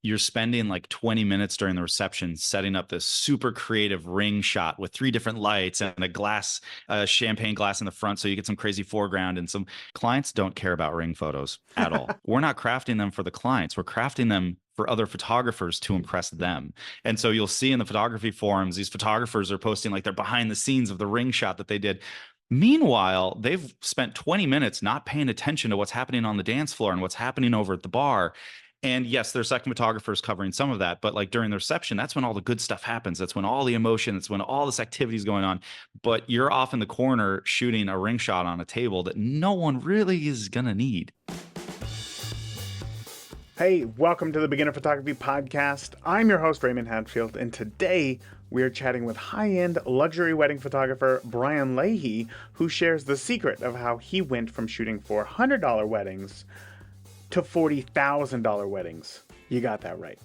you're spending like 20 minutes during the reception setting up this super creative ring shot with 3 different lights and a glass, champagne glass in the front, so you get some crazy foreground. And some clients don't care about ring photos at all. We're not crafting them for the clients. We're crafting them for other photographers to impress them. And so you'll see in the photography forums, these photographers are posting like they're behind the scenes of the ring shot that they did. Meanwhile, they've spent 20 minutes not paying attention to what's happening on the dance floor and what's happening over at the bar. And yes, there's second photographers covering some of that, but like during the reception, that's when all the good stuff happens. That's when all the emotion, that's when all this activity is going on. But you're off in the corner shooting a ring shot on a table that no one really is gonna need. Hey, welcome to the Beginner Photography Podcast. I'm your host, Raymond Hadfield, and today we're chatting with high-end luxury wedding photographer Brian Leahy, who shares the secret of how he went from shooting $400 weddings to $40,000 weddings. You got that right.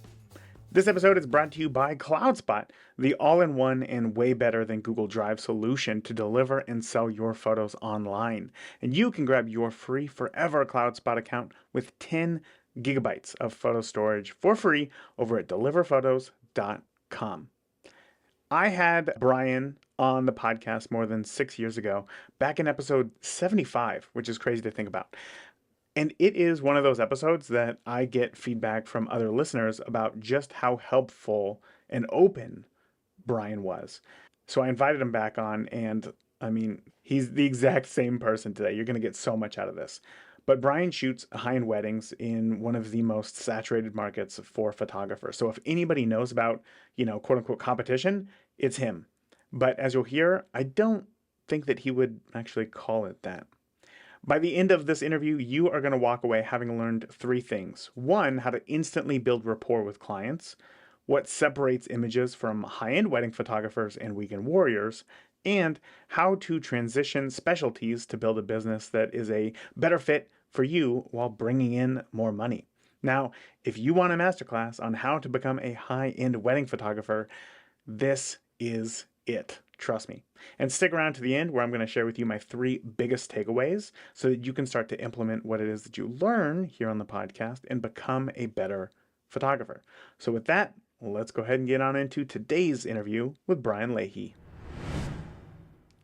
This episode is brought to you by CloudSpot, the all-in-one and way better than Google Drive solution to deliver and sell your photos online. And you can grab your free forever CloudSpot account with 10 gigabytes of photo storage for free over at deliverphotos.com. I had Brian on the podcast more than 6 years ago, back in episode 75, which is crazy to think about. And it is one of those episodes that I get feedback from other listeners about just how helpful and open Brian was. So I invited him back on, and I mean, he's the exact same person today. You're going to get so much out of this. But Brian shoots high-end weddings in one of the most saturated markets for photographers. So if anybody knows about, quote unquote competition, it's him. But as you'll hear, I don't think that he would actually call it that. By the end of this interview, you are going to walk away having learned 3 things. 1, how to instantly build rapport with clients, what separates images from high-end wedding photographers and weekend warriors, and how to transition specialties to build a business that is a better fit for you while bringing in more money. Now, if you want a masterclass on how to become a high-end wedding photographer, this is it. Trust me. And stick around to the end where I'm going to share with you my 3 biggest takeaways so that you can start to implement what it is that you learn here on the podcast and become a better photographer. So with that, let's go ahead and get on into today's interview with Brian Leahy.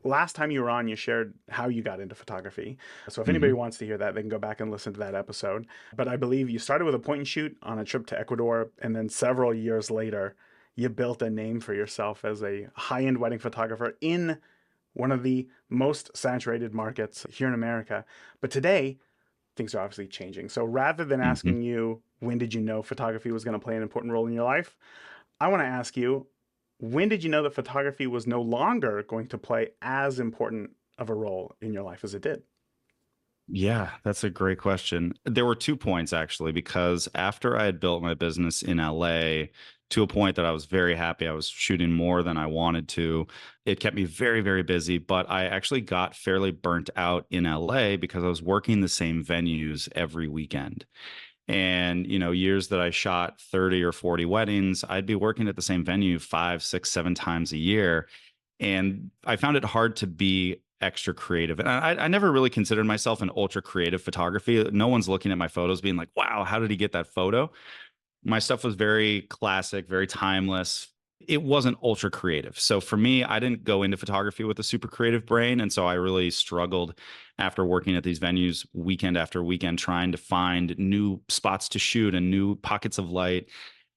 Last time you were on, you shared how you got into photography. So if anybody wants to hear that, they can go back and listen to that episode. But I believe you started with a point and shoot on a trip to Ecuador, and then several years later, you built a name for yourself as a high-end wedding photographer in one of the most saturated markets here in America. But today, things are obviously changing. So rather than asking you, when did you know photography was going to play an important role in your life? I want to ask you, when did you know that photography was no longer going to play as important of a role in your life as it did? Yeah, that's a great question. There were 2 points actually, because after I had built my business in LA to a point that I was very happy, I was shooting more than I wanted to. It kept me very, very busy, but I actually got fairly burnt out in LA because I was working the same venues every weekend. And, years that I shot 30 or 40 weddings, I'd be working at the same venue 5, 6, 7 times a year. And I found it hard to be extra creative. And I never really considered myself an ultra creative photography. No one's looking at my photos being like, wow, how did he get that photo? My stuff was very classic, very timeless. It wasn't ultra creative. So for me, I didn't go into photography with a super creative brain. And so I really struggled after working at these venues weekend after weekend, trying to find new spots to shoot and new pockets of light.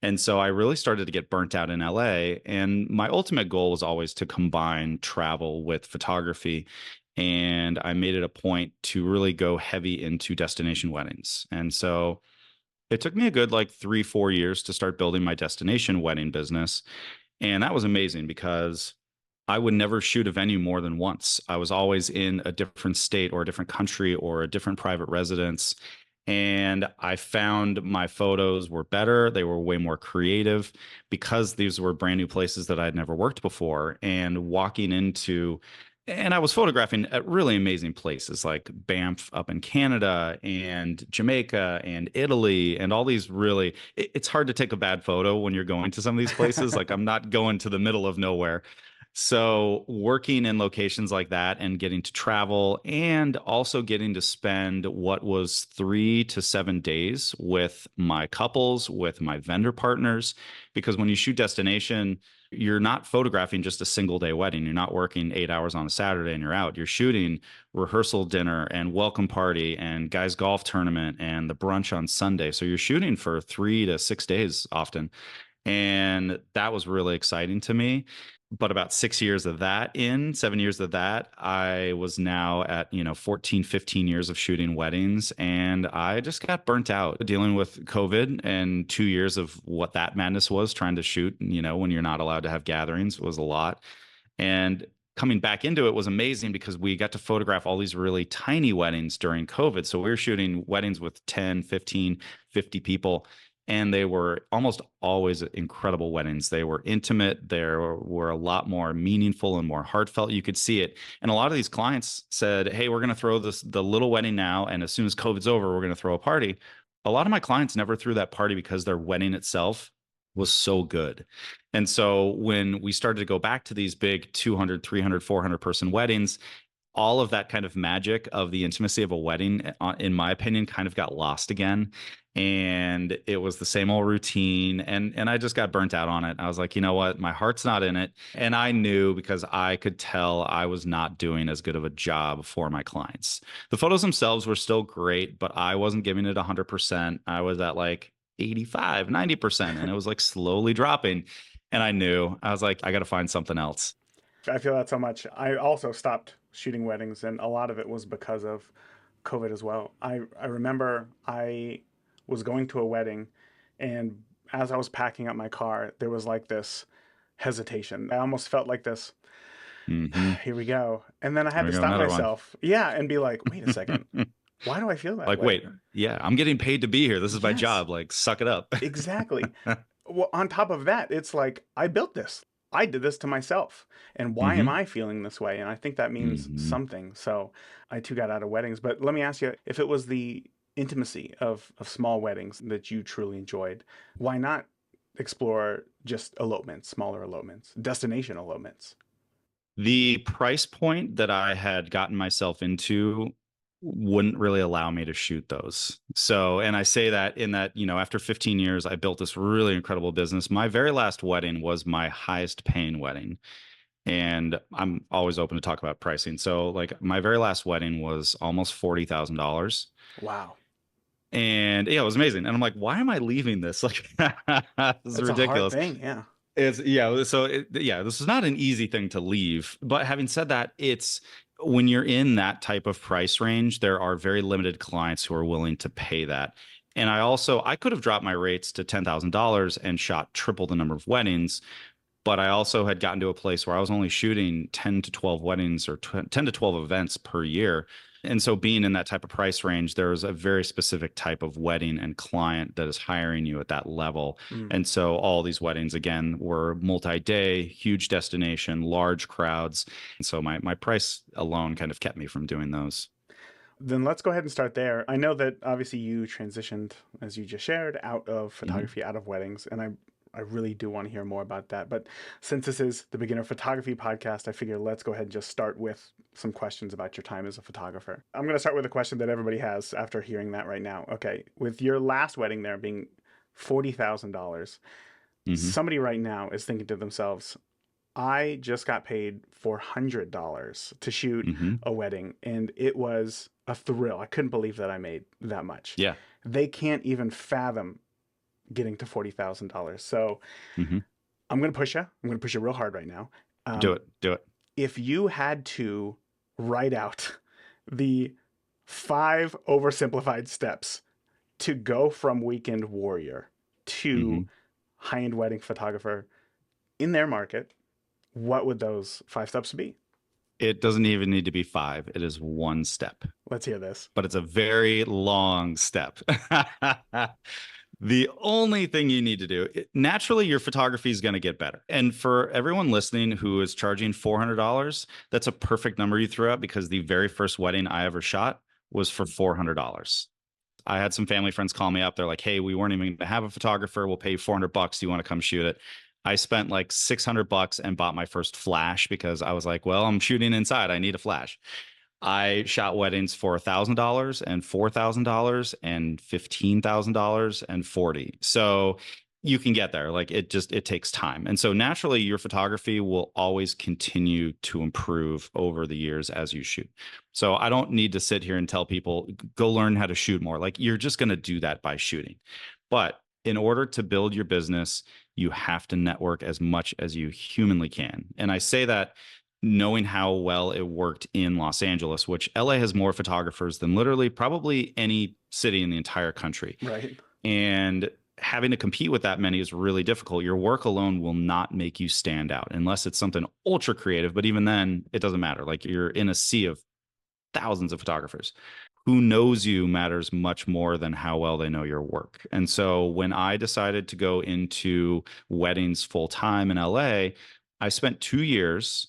And so I really started to get burnt out in LA. And my ultimate goal was always to combine travel with photography. And I made it a point to really go heavy into destination weddings. And so it took me a good like 3, 4 years to start building my destination wedding business. And that was amazing because I would never shoot a venue more than once. I was always in a different state or a different country or a different private residence. And I found my photos were better. They were way more creative because these were brand new places that I'd never worked before. And I was photographing at really amazing places like Banff up in Canada and Jamaica and Italy and all these really, it's hard to take a bad photo when you're going to some of these places. Like I'm not going to the middle of nowhere. So working in locations like that and getting to travel and also getting to spend what was 3 to 7 days with my couples, with my vendor partners, because when you shoot destination, you're not photographing just a single day wedding. You're not working 8 hours on a Saturday and you're out. You're shooting rehearsal dinner and welcome party and guys golf tournament and the brunch on Sunday. So you're shooting for 3 to 6 days often. And that was really exciting to me. But about 6 years of that 7 years of that, I was now at, 14, 15 years of shooting weddings. And I just got burnt out dealing with COVID and 2 years of what that madness was trying to shoot, when you're not allowed to have gatherings was a lot. And coming back into it was amazing because we got to photograph all these really tiny weddings during COVID. So we were shooting weddings with 10, 15, 50 people. And they were almost always incredible weddings. They were intimate. They were a lot more meaningful and more heartfelt. You could see it. And a lot of these clients said, hey, we're going to throw the little wedding now. And as soon as COVID's over, we're going to throw a party. A lot of my clients never threw that party because their wedding itself was so good. And so when we started to go back to these big 200, 300, 400 person weddings, all of that kind of magic of the intimacy of a wedding, in my opinion, kind of got lost again. And it was the same old routine. And I just got burnt out on it. I was like, you know what? My heart's not in it. And I knew because I could tell I was not doing as good of a job for my clients. The photos themselves were still great, but I wasn't giving it 100%. I was at like 85, 90%. And it was like slowly dropping. And I was like, I got to find something else. I feel that so much. I also stopped shooting weddings, and a lot of it was because of COVID as well. I remember I was going to a wedding, and as I was packing up my car, there was like this hesitation. I almost felt like this, Mm-hmm. here we go. And then I had There we to go, stop another one. myself. Yeah, and be like, wait a second. Why do I feel that Like, way? wait, yeah, I'm getting paid to be here. This is my Yes, job. Like, suck it up. exactly. Well, on top of that, it's like I built this. I did this to myself. And why am Hmm. I feeling this way? And I think that means Hmm. something. So I too got out of weddings. But let me ask you, if it was the intimacy of small weddings that you truly enjoyed, why not explore just elopements, smaller elopements, destination elopements? The price point that I had gotten myself into wouldn't really allow me to shoot those. So, and I say that in that, after 15 years, I built this really incredible business. My very last wedding was my highest paying wedding. And I'm always open to talk about pricing. So, like, my very last wedding was almost $40,000. Wow. And yeah, it was amazing. And I'm like, why am I leaving this? Like, this is It's a hard ridiculous. thing. Yeah. It's yeah. So yeah, this is not an easy thing to leave. But having said that, it's when you're in that type of price range, there are very limited clients who are willing to pay that. And I could have dropped my rates to $10,000 and shot triple the number of weddings, but I also had gotten to a place where I was only shooting 10 to 12 weddings or 10 to 12 events per year. And so being in that type of price range, there's a very specific type of wedding and client that is hiring you at that level. Mm. And so all these weddings, again, were multi-day, huge destination, large crowds. And so my price alone kind of kept me from doing those. Then let's go ahead and start there. I know that obviously you transitioned, as you just shared, out of Mhm. photography, out of weddings, and I really do want to hear more about that. But since this is the Beginner Photography podcast, I figure let's go ahead and just start with some questions about your time as a photographer. I'm going to start with a question that everybody has after hearing that right now. Okay, with your last wedding there being $40,000, Mhm. somebody right now is thinking to themselves, I just got paid $400 to shoot Mhm. a wedding, and it was a thrill. I couldn't believe that I made that much. Yeah. They can't even fathom getting to $40,000. So Mhm. I'm going to push you. I'm going to push you real hard right now. Do Um, it. Do it. if you had to write out the 5 oversimplified steps to go from weekend warrior to Mhm. high-end wedding photographer in their market, what would those 5 steps be? It doesn't even need to be five. It is one step, Let's hear this. but it's a very long step. The only thing you need to do, naturally, your photography is going to get better. And for everyone listening who is charging $400, that's a perfect number you threw out because the very first wedding I ever shot was for $400. I had some family friends call me up. They're like, hey, we weren't even going to have a photographer. We'll pay you $400. Do you want to come shoot it? I spent like $600 and bought my first flash because I was like, well, I'm shooting inside. I need a flash. I shot weddings for $1,000 and $4,000 and $15,000 and 40. So you can get there. Like it takes time. And so naturally your photography will always continue to improve over the years as you shoot. So I don't need to sit here and tell people go learn how to shoot more. Like you're just going to do that by shooting. But in order to build your business, you have to network as much as you humanly can. And I say that knowing how well it worked in Los Angeles, which LA has more photographers than literally probably any city in the entire country. Right. And having to compete with that many is really difficult. Your work alone will not make you stand out unless it's something ultra creative. But even then, it doesn't matter. Like you're in a sea of thousands of photographers. Who knows you matters much more than how well they know your work. And so when I decided to go into weddings full time in LA, I spent 2 years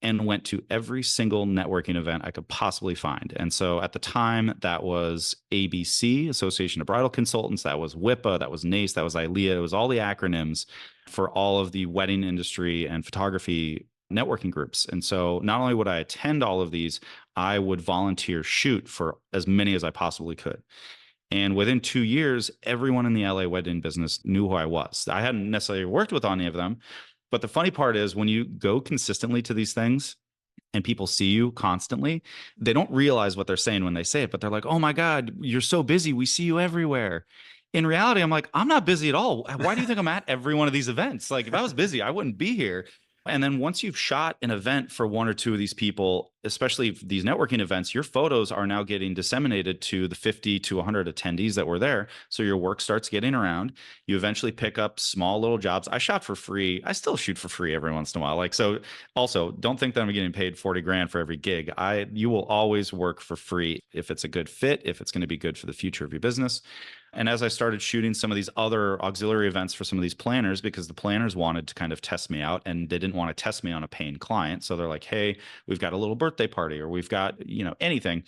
and went to every single networking event I could possibly find. And so at the time, that was ABC, Association of Bridal Consultants, that was WIPA, that was NACE, that was ILEA, it was all the acronyms for all of the wedding industry and photography networking groups. And so not only would I attend all of these, I would volunteer shoot for as many as I possibly could. And within 2 years, everyone in the LA wedding business knew who I was. I hadn't necessarily worked with any of them, but the funny part is when you go consistently to these things and people see you constantly, they don't realize what they're saying when they say it, but they're like, oh my God, you're so busy. We see you everywhere. In reality, I'm like, I'm not busy at all. Why do you think I'm at every one of these events? Like, if I was busy, I wouldn't be here. And then once you've shot an event for one or two of these people, especially these networking events, your photos are now getting disseminated to the 50 to 100 attendees that were there. So your work starts getting around. You eventually pick up small little jobs. I shot for free. I still shoot for free every once in a while. Like, so also don't think that I'm getting paid 40 grand for every gig. You will always work for free if it's a good fit, if it's going to be good for the future of your business. And as I started shooting some of these other auxiliary events for some of these planners, because the planners wanted to kind of test me out and they didn't want to test me on a paying client. So they're like, hey, we've got a little birthday party or we've got, anything.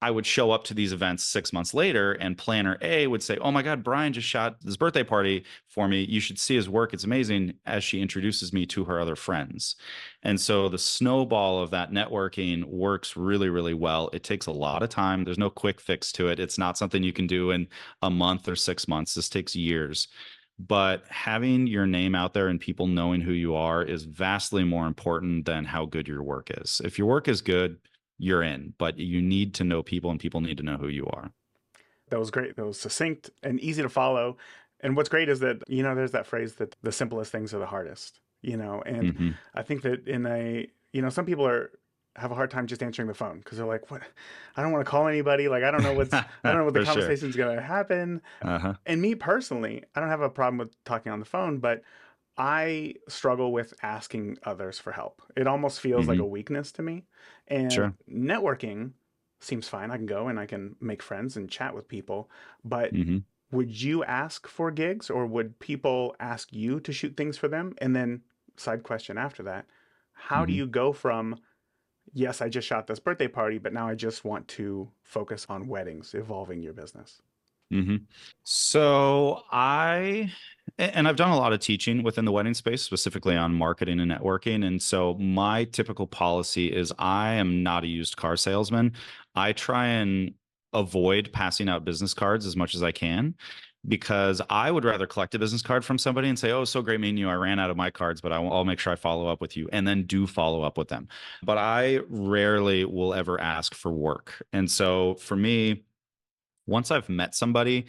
I would show up to these events 6 months later and planner A would say, oh my God, Brian just shot this birthday party for me. You should see his work. It's amazing, as she introduces me to her other friends. And so the snowball of that networking works really, really well. It takes a lot of time. There's no quick fix to it. It's not something you can do in a month or 6 months. This takes years. But having your name out there and people knowing who you are is vastly more important than how good your work is. If your work is good, you're in, but you need to know people and people need to know who you are. That was great. That was succinct and easy to follow. And what's great is that, there's that phrase that the simplest things are the hardest, and Hmm. I think that some people have a hard time just answering the phone because they're like, what? I don't want to call anybody. Like, I don't know what the For sure. conversation is going to happen. Uh-huh. And me personally, I don't have a problem with talking on the phone, but I struggle with asking others for help. It almost feels like Hmm. a weakness to me. And Sure. networking seems fine. I can go and I can make friends and chat with people. But Hmm. would you ask for gigs or would people ask you to shoot things for them? And then, side question after that, how do Hmm. you go from, yes, I just shot this birthday party, but now I just want to focus on weddings, evolving your business? Hmm. So and I've done a lot of teaching within the wedding space, specifically on marketing and networking. And so my typical policy is I am not a used car salesman. I try and avoid passing out business cards as much as I can because I would rather collect a business card from somebody and say, oh, so great meeting you. I ran out of my cards, but I'll make sure I follow up with you and then do follow up with them. But I rarely will ever ask for work. And so for me, once I've met somebody,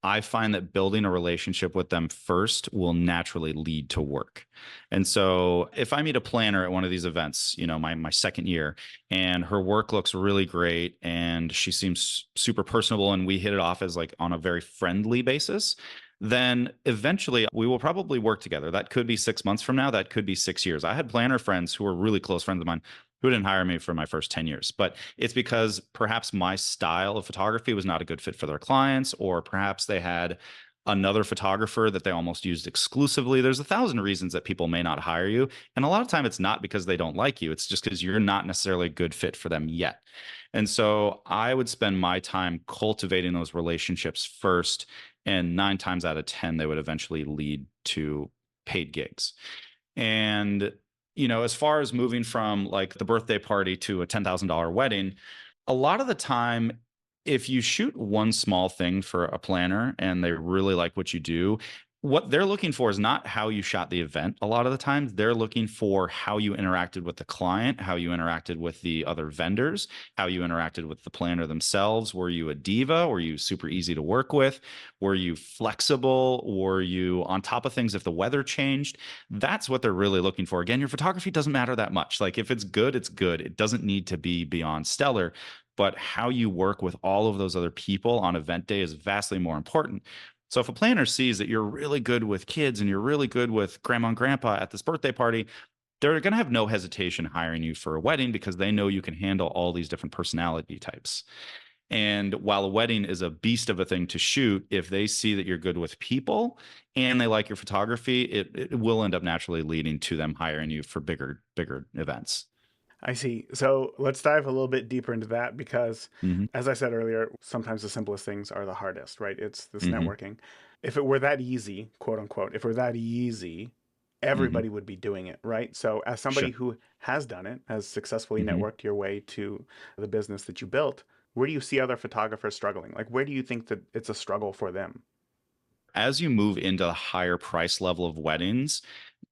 I find that building a relationship with them first will naturally lead to work. And so if I meet a planner at one of these events, my second year, and her work looks really great and she seems super personable and we hit it off as like on a very friendly basis, then eventually we will probably work together. That could be 6 months from now, that could be 6 years. I had planner friends who were really close friends of mine who didn't hire me for my first 10 years. But it's because perhaps my style of photography was not a good fit for their clients, or perhaps they had another photographer that they almost used exclusively. There's 1,000 reasons that people may not hire you. And a lot of time it's not because they don't like you. It's just because you're not necessarily a good fit for them yet. And so I would spend my time cultivating those relationships first. And 9 times out of 10, they would eventually lead to paid gigs. And, as far as moving from like the birthday party to a $10,000 wedding, a lot of the time, if you shoot one small thing for a planner and they really like what you do, what they're looking for is not how you shot the event. A lot of the times, they're looking for how you interacted with the client, how you interacted with the other vendors, how you interacted with the planner themselves. Were you a diva? Were you super easy to work with? Were you flexible? Were you on top of things if the weather changed? That's what they're really looking for. Again, your photography doesn't matter that much. Like if it's good, it's good. It doesn't need to be beyond stellar, but how you work with all of those other people on event day is vastly more important. So if a planner sees that you're really good with kids and you're really good with grandma and grandpa at this birthday party, they're going to have no hesitation hiring you for a wedding because they know you can handle all these different personality types. And while a wedding is a beast of a thing to shoot, if they see that you're good with people and they like your photography, it will end up naturally leading to them hiring you for bigger events. I see. So let's dive a little bit deeper into that because, Hmm. as I said earlier, sometimes the simplest things are the hardest, right? It's this Hmm. networking. If it were that easy, quote unquote, if it were that easy, Hmm. everybody would be doing it, right? So, as somebody Sure. who has done it, has successfully Hmm. networked your way to the business that you built, where do you see other photographers struggling? Like, where do you think that it's a struggle for them? As you move into the higher price level of weddings,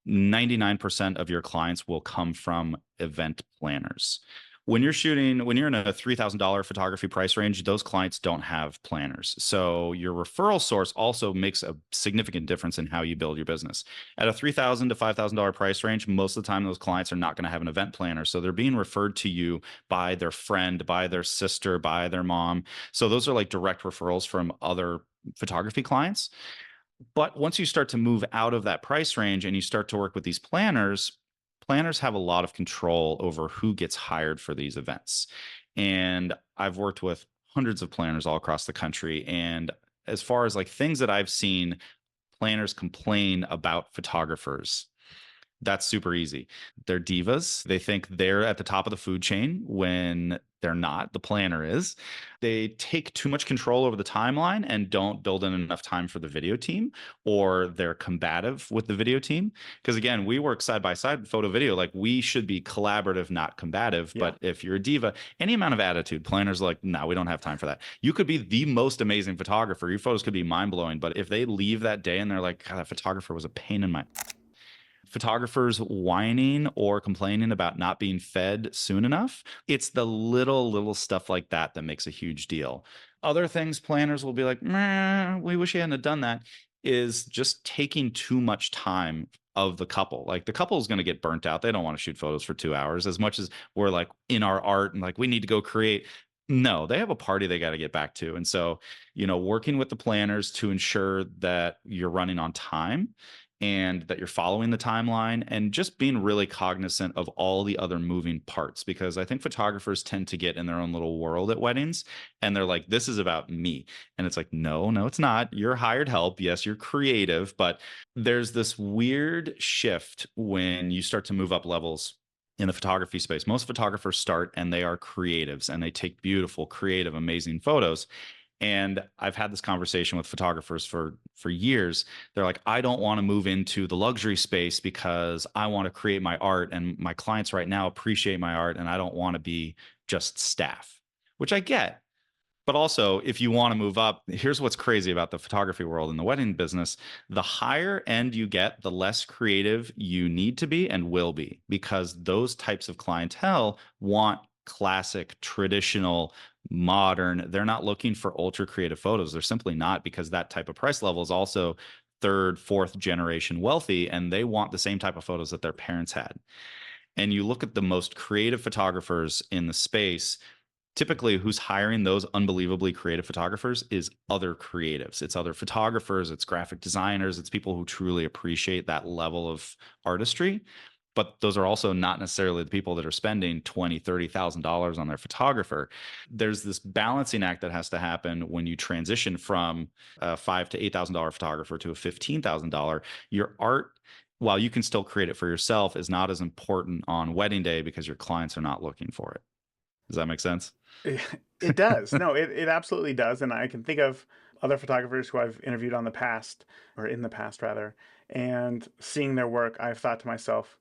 99% of your clients will come from event planners. When you're in a $3,000 photography price range, those clients don't have planners. So your referral source also makes a significant difference in how you build your business. At a $3,000 to $5,000 price range, most of the time those clients are not going to have an event planner. So they're being referred to you by their friend, by their sister, by their mom. So those are like direct referrals from other photography clients. But once you start to move out of that price range and you start to work with these planners, planners have a lot of control over who gets hired for these events. And I've worked with hundreds of planners all across the country. And as far as like things that I've seen planners complain about photographers, that's super easy. They're divas. They think they're at the top of the food chain when they're not. The planner is. They take too much control over the timeline and don't build in enough time for the video team, or they're combative with the video team. Because again, we work side by side, photo video. Like we should be collaborative, not combative. Yeah. But if you're a diva, any amount of attitude, planners like, no, we don't have time for that. You could be the most amazing photographer. Your photos could be mind blowing. But if they leave that day and they're like, God, that photographer was a pain in my photographers whining or complaining about not being fed soon enough. It's the little stuff like that that makes a huge deal. Other things planners will be like, "Meh, we wish you hadn't have done that," is just taking too much time of the couple. Like the couple is going to get burnt out. They don't want to shoot photos for 2 hours as much as we're like in our art and like we need to go create. No, they have a party they got to get back to. And so, working with the planners to ensure that you're running on time and that you're following the timeline and just being really cognizant of all the other moving parts, because I think photographers tend to get in their own little world at weddings and they're like, this is about me. And it's like, no, it's not. You're hired help. Yes, you're creative, but there's this weird shift when you start to move up levels in the photography space. Most photographers start and they are creatives and they take beautiful, creative, amazing photos. And I've had this conversation with photographers for years. They're like, I don't want to move into the luxury space because I want to create my art and my clients right now appreciate my art and I don't want to be just staff, which I get. But also, if you want to move up, here's what's crazy about the photography world and the wedding business. The higher end you get, the less creative you need to be and will be, because those types of clientele want classic, traditional, modern. They're not looking for ultra creative photos. They're simply not, because that type of price level is also third, fourth generation wealthy, and they want the same type of photos that their parents had. And you look at the most creative photographers in the space, typically who's hiring those unbelievably creative photographers is other creatives. It's other photographers, it's graphic designers, it's people who truly appreciate that level of artistry. But those are also not necessarily the people that are spending $20,000, $30,000 on their photographer. There's this balancing act that has to happen when you transition from a $5,000 to $8,000 photographer to a $15,000. Your art, while you can still create it for yourself, is not as important on wedding day because your clients are not looking for it. Does that make sense? It does. No, it absolutely does. And I can think of other photographers who I've interviewed on the past, or in the past rather. and seeing their work, I've thought to myself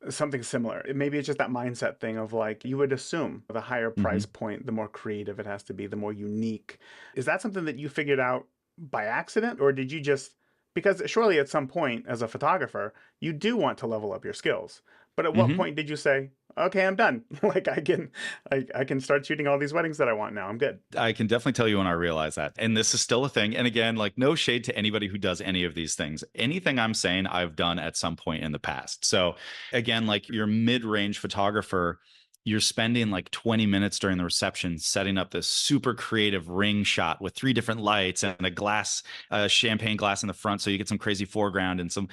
something similar. Maybe it's just that mindset thing of like you would assume the higher price Mhm. point, the more creative it has to be, the more unique. Is that something that you figured out by accident, or did you just because surely at some point as a photographer, you do want to level up your skills. But at what Mhm. point did you say, "Okay, I'm done. Like I can start shooting all these weddings that I want now. I'm good." I can definitely tell you when I realize that. And this is still a thing. And again, like no shade to anybody who does any of these things. Anything I'm saying, I've done at some point in the past. So again, like your mid-range photographer, you're spending like 20 minutes during the reception setting up this super creative ring shot with three different lights and a glass, champagne glass in the front. So you get some crazy foreground and some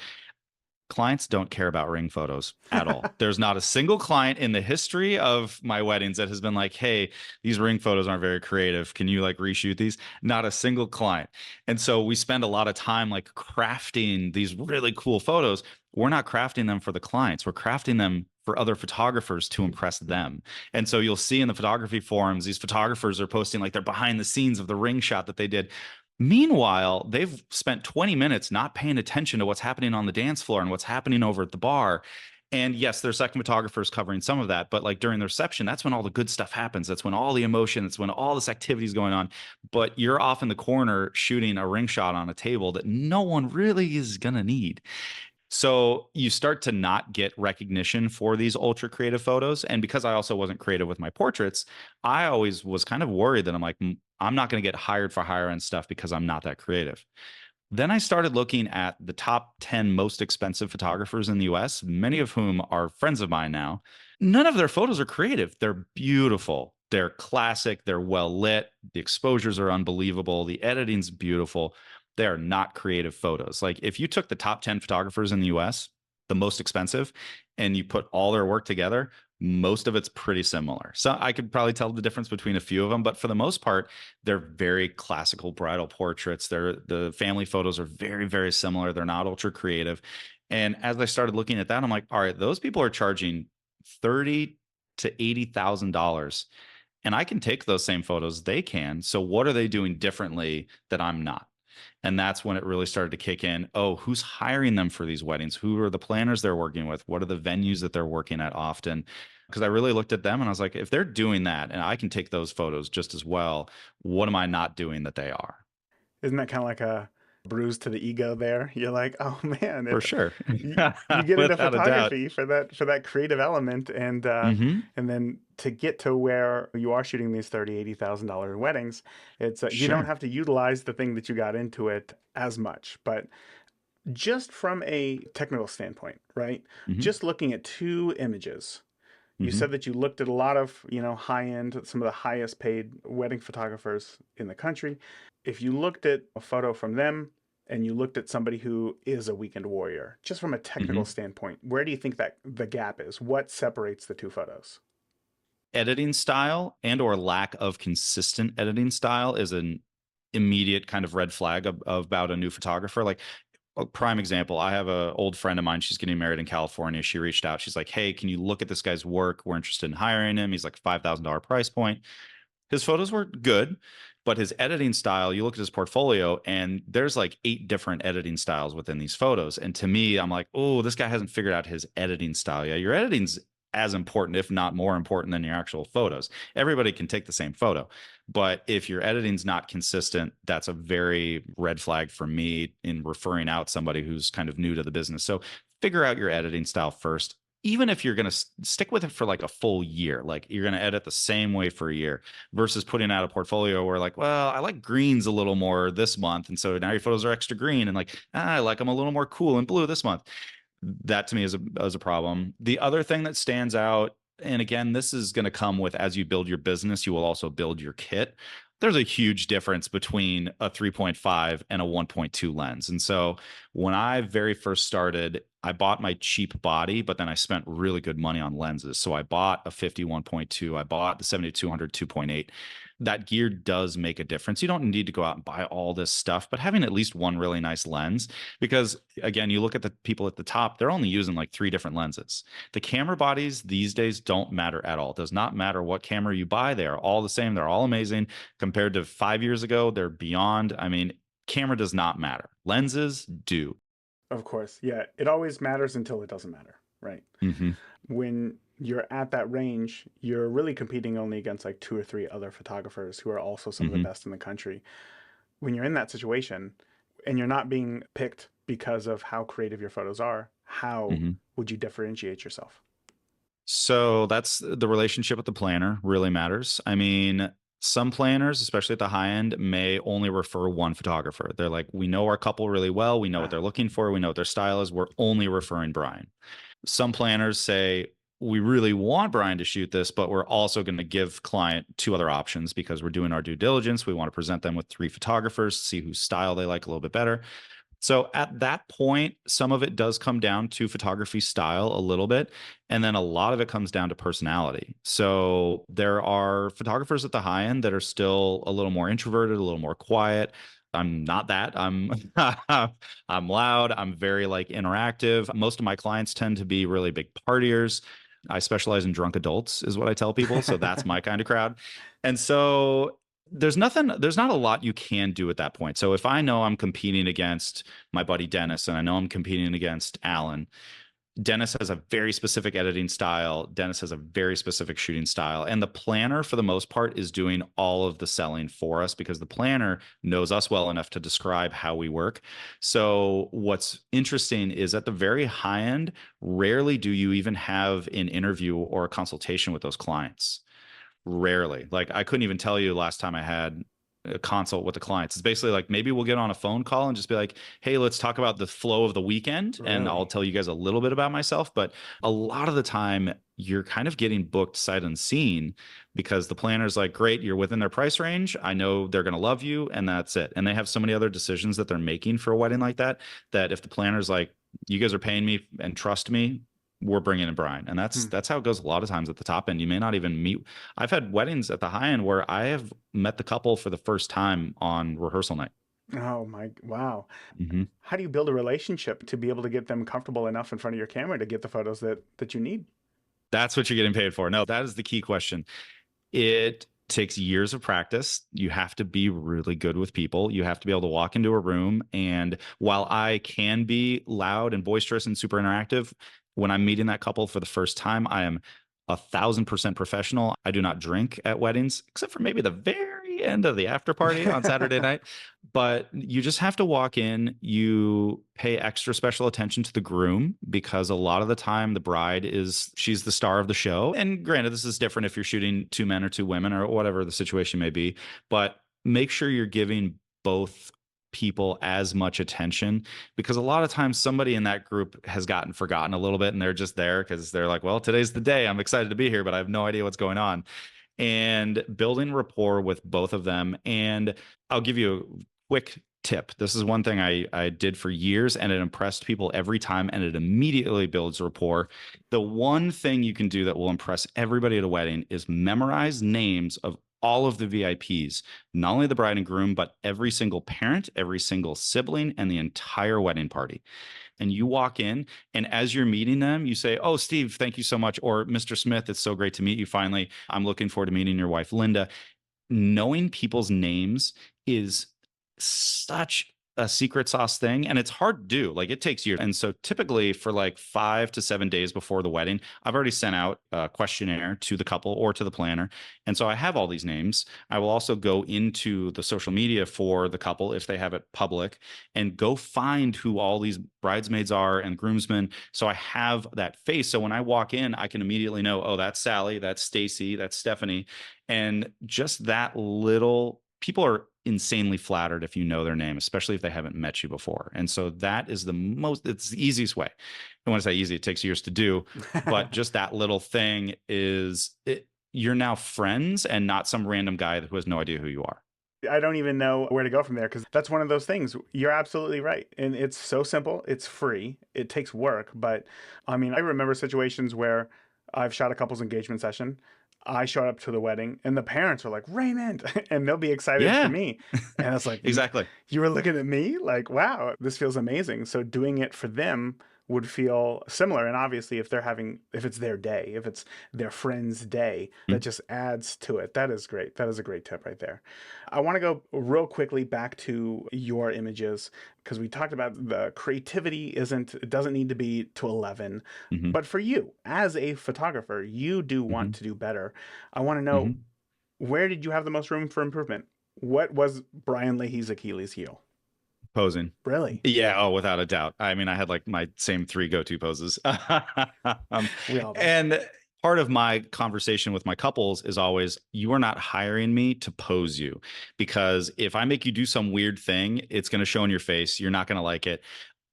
clients don't care about ring photos at all. There's not a single client in the history of my weddings that has been like, "Hey, these ring photos aren't very creative. Can you like reshoot these?" Not a single client. And so we spend a lot of time like crafting these really cool photos. We're not crafting them for the clients. We're crafting them for other photographers to impress them. And so you'll see in the photography forums, these photographers are posting like their behind the scenes of the ring shot that they did. Meanwhile, they've spent 20 minutes not paying attention to what's happening on the dance floor and what's happening over at the bar. And yes, their second photographer is covering some of that, but like during the reception, that's when all the good stuff happens. That's when all the emotion, that's when all this activity is going on. But you're off in the corner shooting a ring shot on a table that no one really is going to need. So you start to not get recognition for these ultra creative photos. And because I also wasn't creative with my portraits, I always was kind of worried that I'm like, I'm not going to get hired for higher end stuff because I'm not that creative. Then I started looking at the top 10 most expensive photographers in the US, many of whom are friends of mine now. None of their photos are creative. They're beautiful. They're classic. They're well lit. The exposures are unbelievable. The editing's beautiful. They are not creative photos. Like if you took the top 10 photographers in the US, the most expensive, and you put all their work together, most of it's pretty similar. So I could probably tell the difference between a few of them, but for the most part, they're very classical bridal portraits. The family photos are very, very similar. They're not ultra creative. And as I started looking at that, I'm like, all right, those people are charging 30 to $80,000. And I can take those same photos. They can. So what are they doing differently that I'm not? And that's when it really started to kick in. Oh, who's hiring them for these weddings? Who are the planners they're working with? What are the venues that they're working at often? Because I really looked at them and I was like, if they're doing that and I can take those photos just as well, what am I not doing that they are? Isn't that kind of like a bruise to the ego there? You're like, oh man, For if sure. you get into Without a doubt. photography for that creative element, Hmm. and then to get to where you are shooting these 30, $80,000 weddings, it's you don't Sure. have to utilize the thing that you got into it as much. But just from a technical standpoint, right? Hmm. Just looking at two images. You Hmm. said that you looked at a lot of, high end, some of the highest paid wedding photographers in the country. If you looked at a photo from them and you looked at somebody who is a weekend warrior, just from a technical Hmm. standpoint, where do you think that the gap is? What separates the two photos? Editing style and or lack of consistent editing style is an immediate kind of red flag about a new photographer. Like a prime example, I have a old friend of mine. She's getting married in California. She reached out. She's like, "Hey, can you look at this guy's work? We're interested in hiring him. He's like $5,000 price point." His photos were good, but his editing style, you look at his portfolio and there's like 8 different editing styles within these photos. And to me, I'm like, oh, this guy hasn't figured out his editing style yet. Your editing's as important, if not more important than your actual photos. Everybody can take the same photo. But if your editing's not consistent, that's a very red flag for me in referring out somebody who's kind of new to the business. So figure out your editing style first. Even if you're going to stick with it for like a full year, like you're going to edit the same way for a year versus putting out a portfolio where like, well, I like greens a little more this month. And so now your photos are extra green and like, I like them a little more cool and blue this month. That to me is a problem. The other thing that stands out, and again, this is going to come with as you build your business, you will also build your kit. There's a huge difference between a 3.5 and a 1.2 lens. And so when I very first started, I bought my cheap body, but then I spent really good money on lenses. So I bought a 51.2, I bought the 7200 2.8. That gear does make a difference. You don't need to go out and buy all this stuff, but having at least one really nice lens, because again, you look at the people at the top, they're only using like 3 different lenses. The camera bodies these days don't matter at all. It does not matter what camera you buy. They are all the same. They're all amazing. Compared to 5 years ago, they're beyond. I mean, camera does not matter. Lenses do. Of course. Yeah. It always matters until it doesn't matter, right? Hmm. When you're at that range, you're really competing only against like two or three other photographers who are also some of the Hmm. best in the country. When you're in that situation and you're not being picked because of how creative your photos are, how Hmm. would you differentiate yourself? So that's the relationship with the planner really matters. I mean, some planners, especially at the high end, may only refer one photographer. They're like, we know our couple really well. We know what they're Ah. looking for. We know what their style is. We're only referring Brian. Some planners say, we really want Brian to shoot this, but we're also going to give client two other options because we're doing our due diligence. We want to present them with three photographers, see whose style they like a little bit better. So at that point, some of it does come down to photography style a little bit. And then a lot of it comes down to personality. So there are photographers at the high end that are still a little more introverted, a little more quiet. I'm not that. I'm I'm loud. I'm very like interactive. Most of my clients tend to be really big partiers. I specialize in drunk adults, is what I tell people. So that's my kind of crowd. And so there's not a lot you can do at that point. So if I know I'm competing against my buddy Dennis and I know I'm competing against Alan, Dennis has a very specific editing style. Dennis has a very specific shooting style. And the planner, for the most part, is doing all of the selling for us because the planner knows us well enough to describe how we work. So, what's interesting is at the very high end, rarely do you even have an interview or a consultation with those clients. Rarely. Like I couldn't even tell you last time I had a consult with the clients. It's basically like maybe we'll get on a phone call and just be like, "Hey, let's talk about the flow of the weekend and I'll Really? tell you guys a little bit about myself." But a lot of the time you're kind of getting booked sight unseen because the planner's like, "Great, you're within their price range. I know they're going to love you and that's it." And they have so many other decisions that they're making for a wedding like that that if the planner's like, "You guys are paying me and trust me, we're bringing in Brian." And Hmm. that's how it goes a lot of times at the top end. You may not even meet. I've had weddings at the high end where I have met the couple for the first time on rehearsal night. Oh my, wow. Hmm. How do you build a relationship to be able to get them comfortable enough in front of your camera to get the photos that you need? That's what you're getting paid for. No, that is the key question. It takes years of practice. You have to be really good with people. You have to be able to walk into a room. And while I can be loud and boisterous and super interactive, when I'm meeting that couple for the first time, I am 1,000% professional. I do not drink at weddings, except for maybe the very end of the after party on Saturday night. But you just have to walk in. You pay extra special attention to the groom because a lot of the time the bride she's the star of the show. And granted, this is different if you're shooting two men or two women or whatever the situation may be, but make sure you're giving both people as much attention because a lot of times somebody in that group has gotten forgotten a little bit and they're just there because they're like, well, today's the day. I'm excited to be here, but I have no idea what's going on. And building rapport with both of them. And I'll give you a quick tip. This is one thing I did for years and it impressed people every time and it immediately builds rapport. The one thing you can do that will impress everybody at a wedding is memorize names of all of the VIPs, not only the bride and groom, but every single parent, every single sibling, and the entire wedding party. And you walk in, and as you're meeting them, you say, "Oh, Steve, thank you so much." Or, "Mr. Smith, it's so great to meet you finally. I'm looking forward to meeting your wife, Linda." Knowing people's names is such a secret sauce thing and it's hard to do. Like it takes years. And so typically for like 5 to 7 days before the wedding, I've already sent out a questionnaire to the couple or to the planner. And so I have all these names. I will also go into the social media for the couple if they have it public and go find who all these bridesmaids are and groomsmen. So I have that face. So when I walk in, I can immediately know, oh, that's Sally, that's Stacy, that's Stephanie. And just that little people are insanely flattered if you know their name, especially if they haven't met you before. And so that is it's the easiest way. And when I say easy, it takes years to do, but just that little thing you're now friends and not some random guy who has no idea who you are. I don't even know where to go from there because that's one of those things. You're absolutely right. And it's so simple. It's free. It takes work. But I mean, I remember situations where I've shot a couple's engagement session. I showed up to the wedding and the parents are like, Raymond, and they'll be excited for Yeah, me. And it's like, exactly. you were looking at me like, wow, this feels amazing. So doing it for them would feel similar. And obviously, if it's their day, if it's their friend's day, that Mhm. just adds to it. That is great. That is a great tip right there. I want to go real quickly back to your images because we talked about the creativity it doesn't need to be to 11. Mhm. But for you, as a photographer, you do want Mhm. to do better. I want to know, Mhm. where did you have the most room for improvement? What was Brian Leahy's Achilles heel? Posing. Really? Yeah, oh, without a doubt. I mean, I had like my same three go-to poses. um, We all do. and part of my conversation with my couples is always, you are not hiring me to pose you, because if I make you do some weird thing, it's going to show in your face. You're not going to like it.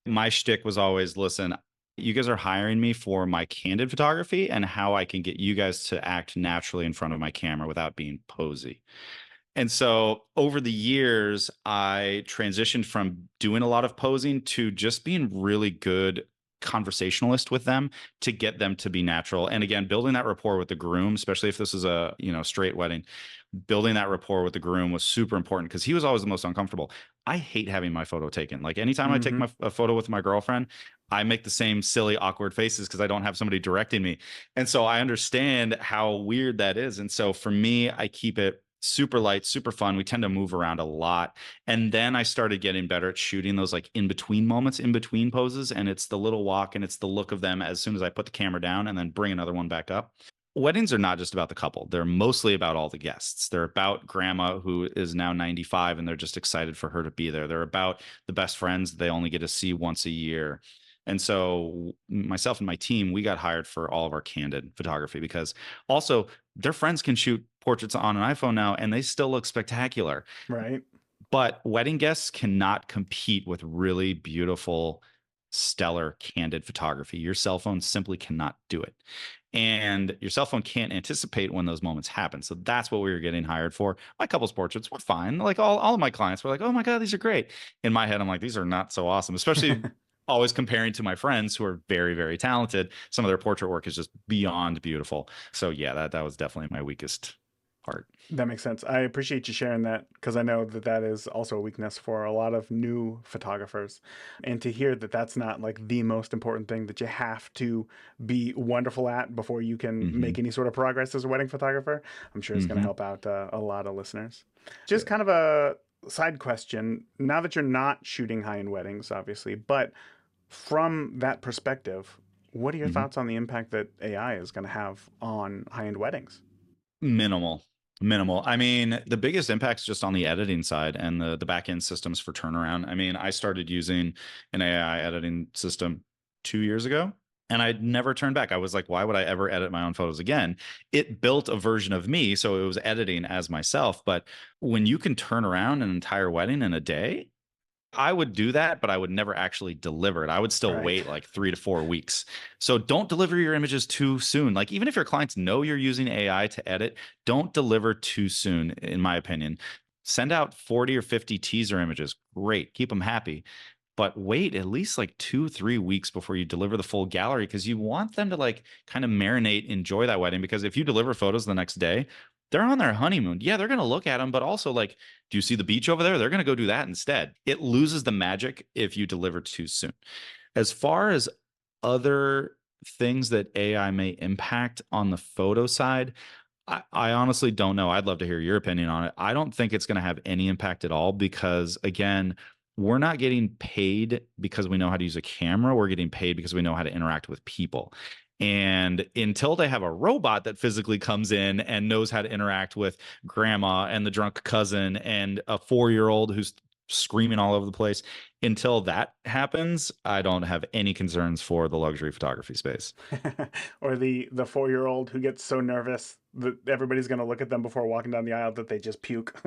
My shtick was always, listen, you guys are hiring me for my candid photography and how I can get you guys to act naturally in front of my camera without being posy. And so over the years, I transitioned from doing a lot of posing to just being really good conversationalist with them to get them to be natural. And again, building that rapport with the groom, especially if this is a, straight wedding, building that rapport with the groom was super important because he was always the most uncomfortable. I hate having my photo taken. Like anytime I take Mm-hmm. a photo with my girlfriend, I make the same silly, awkward faces because I don't have somebody directing me. And so I understand how weird that is. And so for me, I keep it super light, super fun. We tend to move around a lot. And then I started getting better at shooting those like in between moments, in between poses. And it's the little walk and it's the look of them as soon as I put the camera down and then bring another one back up. Weddings are not just about the couple. They're mostly about all the guests. They're about grandma who is now 95 and they're just excited for her to be there. They're about the best friends they only get to see once a year. And so myself and my team, we got hired for all of our candid photography because also their friends can shoot portraits on an iPhone now and they still look spectacular. Right. But wedding guests cannot compete with really beautiful, stellar, candid photography. Your cell phone simply cannot do it. And your cell phone can't anticipate when those moments happen. So that's what we were getting hired for. My couple's portraits were fine. Like all of my clients were like, oh my God, these are great. In my head, I'm like, these are not so awesome, especially always comparing to my friends who are very, very talented. Some of their portrait work is just beyond beautiful. So yeah, that was definitely my weakest part. That makes sense. I appreciate you sharing that because I know that that is also a weakness for a lot of new photographers. And to hear that that's not like the most important thing that you have to be wonderful at before you can Hmm. make any sort of progress as a wedding photographer, I'm sure it's going to Hmm. help out a lot of listeners. Just kind of a side question. Now that you're not shooting high end weddings, obviously, but from that perspective, what are your Hmm. thoughts on the impact that AI is going to have on high end weddings? Minimal. Minimal. I mean, the biggest impact's just on the editing side and the back end systems for turnaround. I mean, I started using an AI editing system 2 years ago and I'd never turned back. I was like, why would I ever edit my own photos again? It built a version of me, so it was editing as myself. But when you can turn around an entire wedding in a day, I would do that, but I would never actually deliver it. I would still Right. wait like 3 to 4 weeks. So don't deliver your images too soon. Like even if your clients know you're using AI to edit, don't deliver too soon, in my opinion. Send out 40 or 50 teaser images. Great. Keep them happy. But wait at least like 2, 3 weeks before you deliver the full gallery because you want them to like kind of marinate, enjoy that wedding. Because if you deliver photos the next day, they're on their honeymoon. Yeah, they're going to look at them, but also like, do you see the beach over there? They're going to go do that instead. It loses the magic if you deliver too soon. As far as other things that AI may impact on the photo side, I honestly don't know. I'd love to hear your opinion on it. I don't think it's going to have any impact at all because, again, we're not getting paid because we know how to use a camera. We're getting paid because we know how to interact with people. And until they have a robot that physically comes in and knows how to interact with grandma and the drunk cousin and a 4-year-old who's screaming all over the place, until that happens, I don't have any concerns for the luxury photography space. Or the 4-year-old who gets so nervous that everybody's going to look at them before walking down the aisle that they just puke.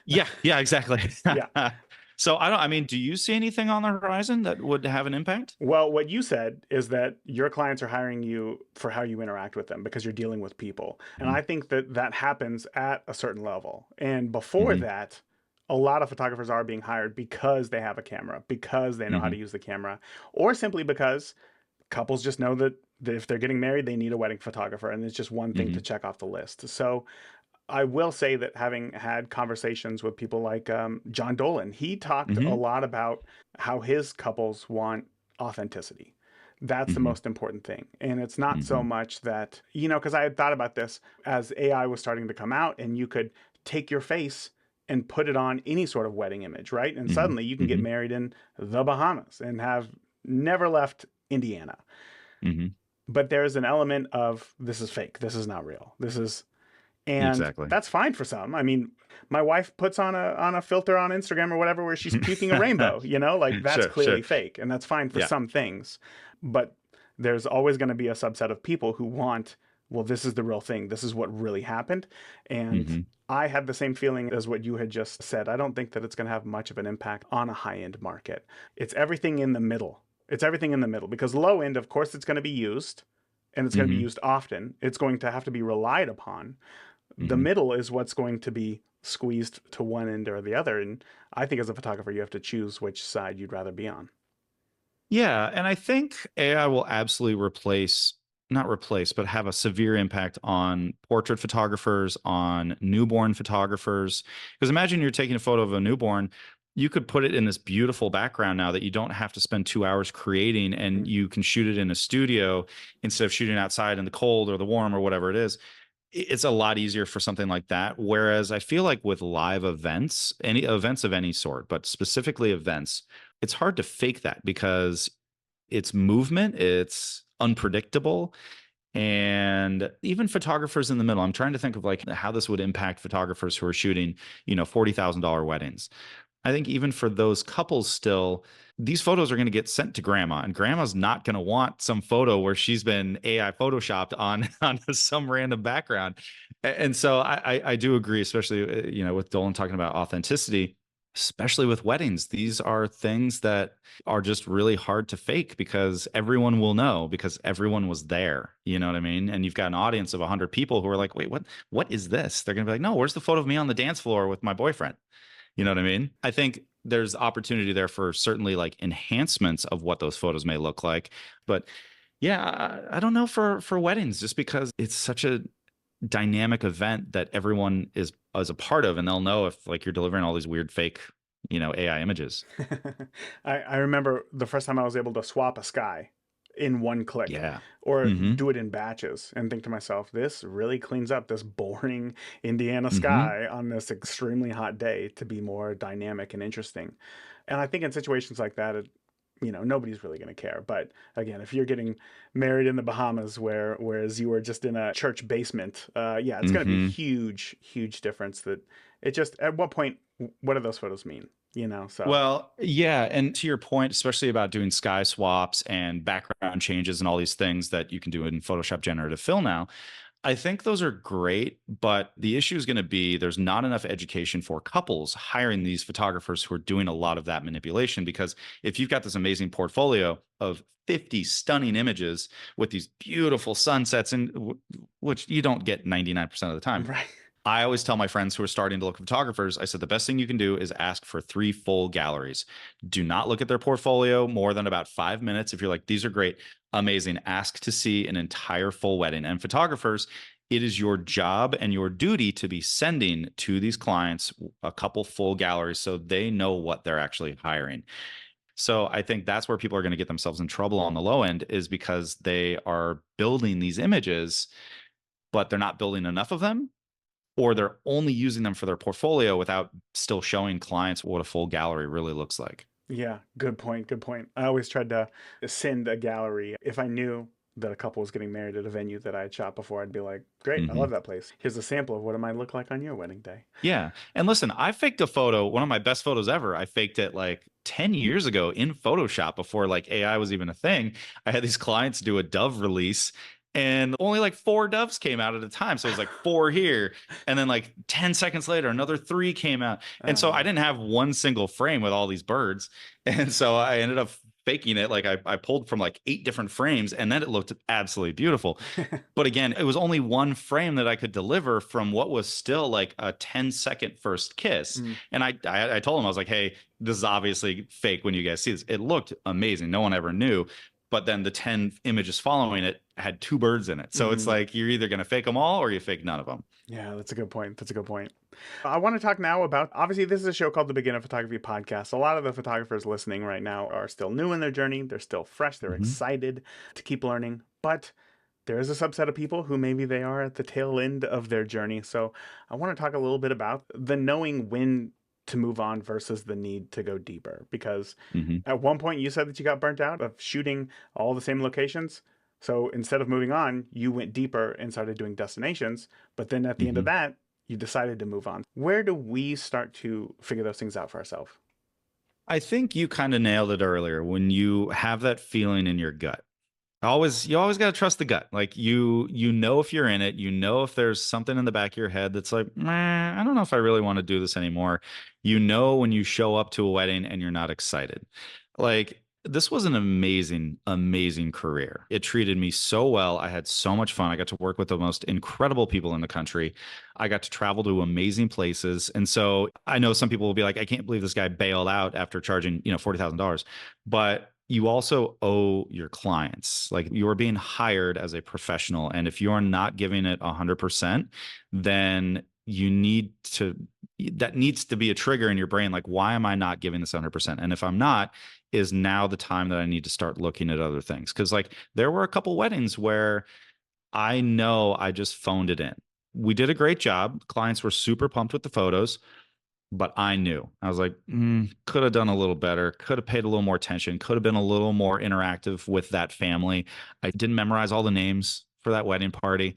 Yeah, yeah, exactly. Yeah. So I mean, do you see anything on the horizon that would have an impact? Well, what you said is that your clients are hiring you for how you interact with them because you're dealing with people. And Hmm. I think that that happens at a certain level. And before Hmm. that, a lot of photographers are being hired because they have a camera, because they know how Hmm. to use the camera, or simply because couples just know that if they're getting married, they need a wedding photographer. And it's just one thing to Hmm. check off the list. So I will say that having had conversations with people like John Dolan, he talked a Hmm. lot about how his couples want authenticity. That's the Hmm. most important thing. And it's not so Hmm. much that, because I had thought about this as AI was starting to come out and you could take your face and put it on any sort of wedding image, right? And Hmm. suddenly you can get Hmm. married in the Bahamas and have never left Indiana. Hmm. But there's an element of this is fake. This is not real. This is, and Exactly. that's fine for some. I mean, my wife puts on a filter on Instagram or whatever where she's puking a rainbow, like that's Sure, sure. clearly fake, and that's fine for Yeah. some things. But there's always going to be a subset of people who want, well, this is the real thing. This is what really happened. And Hmm. I had the same feeling as what you had just said. I don't think that it's going to have much of an impact on a high-end market. It's everything in the middle. It's everything in the middle because low end, of course, it's going to be used and it's going to be Hmm. used often. It's going to have to be relied upon. The Hmm. middle is what's going to be squeezed to one end or the other. And I think as a photographer, you have to choose which side you'd rather be on. Yeah, and I think AI will absolutely not replace, but have a severe impact on portrait photographers, on newborn photographers. Because imagine you're taking a photo of a newborn, you could put it in this beautiful background now that you don't have to spend 2 hours creating, and Mm. you can shoot it in a studio instead of shooting outside in the cold or the warm or whatever it is. It's a lot easier for something like that. Whereas I feel like with live events, any events of any sort, but specifically events, it's hard to fake that because it's movement, it's unpredictable. And even photographers in the middle, I'm trying to think of like how this would impact photographers who are shooting, $40,000 weddings. I think even for those couples still, these photos are going to get sent to grandma, and grandma's not going to want some photo where she's been AI photoshopped on on some random background. And so I do agree, especially with Dolan talking about authenticity, especially with weddings. These are things that are just really hard to fake because everyone will know because everyone was there. You know what I mean? And you've got an audience of 100 people who are like, "Wait, what is this?" They're going to be like, "No, where's the photo of me on the dance floor with my boyfriend?" You know what I mean? I think there's opportunity there for certainly like enhancements of what those photos may look like. But yeah, I don't know for weddings, just because it's such a dynamic event that everyone is a part of, and they'll know if like you're delivering all these weird fake, AI images. I remember the first time I was able to swap a sky in one click Yeah. or Mm-hmm. do it in batches and think to myself, this really cleans up this boring Indiana Mm-hmm. sky on this extremely hot day to be more dynamic and interesting. And I think in situations like that, nobody's really going to care. But again, if you're getting married in the Bahamas, whereas you were just in a church basement, yeah, it's going to be a Mm-hmm. huge, huge difference. That it just at what point, what do those photos mean? So Well, yeah, and to your point, especially about doing sky swaps and background changes and all these things that you can do in Photoshop generative fill now, I think those are great, but the issue is going to be there's not enough education for couples hiring these photographers who are doing a lot of that manipulation. Because if you've got this amazing portfolio of 50 stunning images with these beautiful sunsets, and which you don't get 99% of the time, right. I always tell my friends who are starting to look at photographers, I said, the best thing you can do is ask for 3 full galleries. Do not look at their portfolio more than about 5 minutes. If you're like, these are great, amazing, ask to see an entire full wedding. And photographers, it is your job and your duty to be sending to these clients a couple full galleries so they know what they're actually hiring. So I think that's where people are going to get themselves in trouble on the low end, is because they are building these images, but they're not building enough of them, or they're only using them for their portfolio without still showing clients what a full gallery really looks like. Yeah, good point. Good point. I always tried to send a gallery if I knew that a couple was getting married at a venue that I had shot before. I'd be like, "Great, I Hmm. love that place. Here's a sample of what it might look like on your wedding day." Yeah. And listen, I faked a photo, one of my best photos ever. I faked it like 10 years ago in Photoshop before like AI was even a thing. I had these clients do a dove release, and only like 4 doves came out at a time. So it was like 4 here. And then like 10 seconds later, another 3 came out. And so I Oh. didn't have one single frame with all these birds. And so I ended up faking it. Like I pulled from like 8 different frames, and then it looked absolutely beautiful. But again, it was only one frame that I could deliver from what was still like a 10-second first kiss. Mm. And I told him, I was like, hey, this is obviously fake when you guys see this. It looked amazing. No one ever knew. But then the 10 images following it had two birds in it. So it's Hmm. like you're either going to fake them all or you fake none of them. Yeah, that's a good point. That's a good point. I want to talk now about, obviously, this is a show called the Beginner Photography Podcast. A lot of the photographers listening right now are still new in their journey. They're still fresh. They're Hmm. excited to keep learning. But there is a subset of people who maybe they are at the tail end of their journey. So I want to talk a little bit about the knowing when to move on versus the need to go deeper. Because Hmm. at one point you said that you got burnt out of shooting all the same locations. So instead of moving on, you went deeper and started doing destinations. But then at the end of Hmm. that, you decided to move on. Where do we start to figure those things out for ourselves? I think you kind of nailed it earlier when you have that feeling in your gut. You always got to trust the gut. Like you know if you're in it, you know if there's something in the back of your head that's like, I don't know if I really want to do this anymore. You know when you show up to a wedding and you're not excited. Like this was an amazing, amazing career. It treated me so well. I had so much fun. I got to work with the most incredible people in the country. I got to travel to amazing places. And so I know some people will be like, I can't believe this guy bailed out after charging, $40,000. But you also owe your clients. Like you are being hired as a professional. And if you're not giving it 100%, then that needs to be a trigger in your brain. Like, why am I not giving this 100%? And if I'm not, is now the time that I need to start looking at other things. Cause like there were a couple weddings where I know I just phoned it in. We did a great job. Clients were super pumped with the photos, but I knew. I was like, could have done a little better, could have paid a little more attention, could have been a little more interactive with that family. I didn't memorize all the names for that wedding party.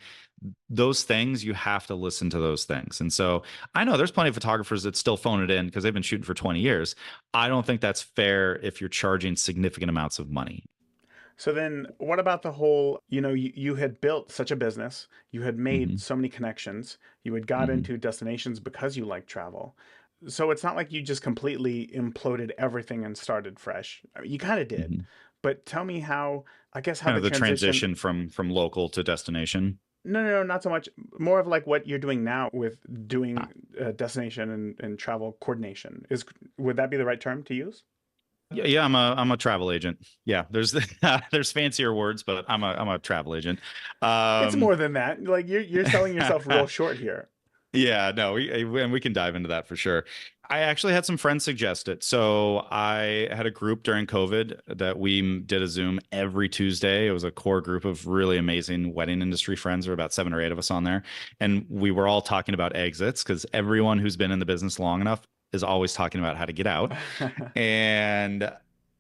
Those things, you have to listen to those things. And so I know there's plenty of photographers that still phone it in because they've been shooting for 20 years. I don't think that's fair if you're charging significant amounts of money. So then, what about the whole, you had built such a business, you had made Hmm. so many connections, you had got Hmm. into destinations because you like travel. So it's not like you just completely imploded everything and started fresh. I mean, you kind of did. Hmm. But tell me how, I guess, how Kind the of the transition. transition from local to destination. No, no, no, not so much. More of like what you're doing now with doing Ah, destination and travel coordination. Would that be the right term to use? yeah, yeah, I'm a travel agent. Yeah, there's there's fancier words, but I'm a travel agent. It's Um, more than that. Like you're selling yourself real short here. Yeah, no, and we can dive into that for sure. I actually had some friends suggest it. So I had a group during COVID that we did a Zoom every Tuesday. It was a core group of really amazing wedding industry friends. There were about 7 or 8 of us on there. And we were all talking about exits because everyone who's been in the business long enough is always talking about how to get out. And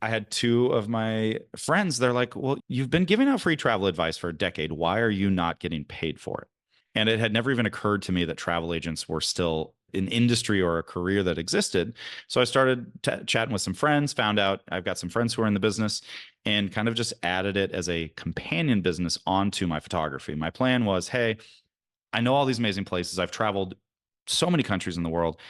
I had two of my friends, they're like, well, you've been giving out free travel advice for a decade. Why are you not getting paid for it? And it had never even occurred to me that travel agents were still an industry or a career that existed. So I started chatting with some friends, found out I've got some friends who are in the business, and kind of just added it as a companion business onto my photography. My plan was, hey, I know all these amazing places. I've traveled so many countries in the world.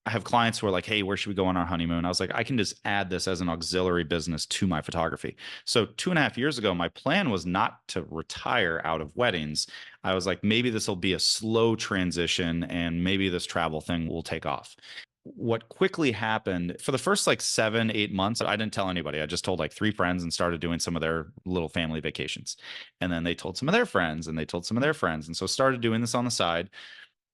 I have clients who are like, hey, where should we go on our honeymoon? I was like, I can just add this as an auxiliary business to my photography. So 2.5 years ago, my plan was not to retire out of weddings. I was like, maybe this will be a slow transition and maybe this travel thing will take off. What quickly happened for the first like 7, 8 months, I didn't tell anybody. I just told like 3 friends and started doing some of their little family vacations. And then they told some of their friends and they told some of their friends. And so started doing this on the side.